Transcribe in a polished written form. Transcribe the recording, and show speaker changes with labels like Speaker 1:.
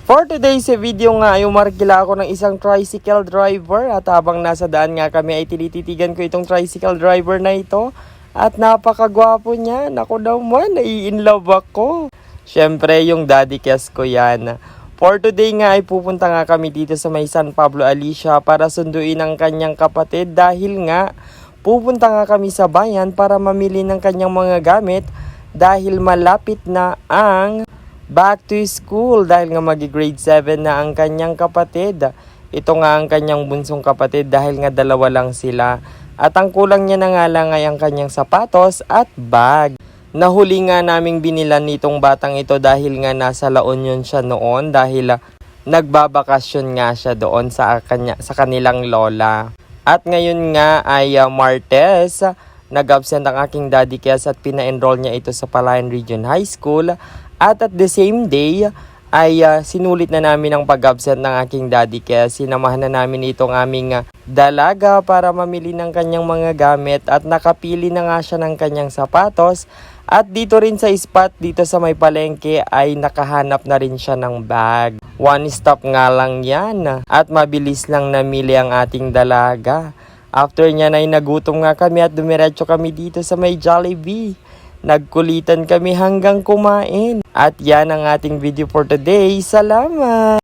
Speaker 1: For today's video nga ay umarkila ako ng isang tricycle driver at habang nasa daan nga kami ay tinititigan ko itong tricycle driver na ito at napakagwapo niya. Naku naman, nai-inlove ako. Syempre yung daddy kiss ko yan. For today nga ay pupunta nga kami dito sa may San Pablo Alicia para sunduin ang kanyang kapatid dahil nga pupunta nga kami sa bayan para mamili ng kanyang mga gamit dahil malapit na ang back to school dahil nga magi-grade 7 na ang kanyang kapatid. Ito nga ang kanyang bunsong kapatid dahil nga dalawa lang sila. At ang kulang niya na nga lang ay ang kanyang sapatos at bag. Nahuli nga naming binilan nitong batang ito dahil nga nasa La Union siya noon dahil nagbabakasyon nga siya doon sa kanilang lola. At ngayon nga ay Martes, nag-absent ang aking daddy Kes at pina-enroll niya ito sa Palayan Region High School. At the same day ay sinulit na namin ang pag-absent ng aking daddy kaya sinamahan na namin itong aming dalaga para mamili ng kanyang mga gamit at nakapili na nga siya ng kanyang sapatos at dito rin sa spot dito sa may palengke ay nakahanap na rin siya ng bag. One stop nga lang yan at mabilis lang namili ang ating dalaga. After niya ay nagutom nga kami at dumiretso kami dito sa may Jollibee. Nagkulitan kami hanggang kumain. At yan ang ating video for today. Salamat!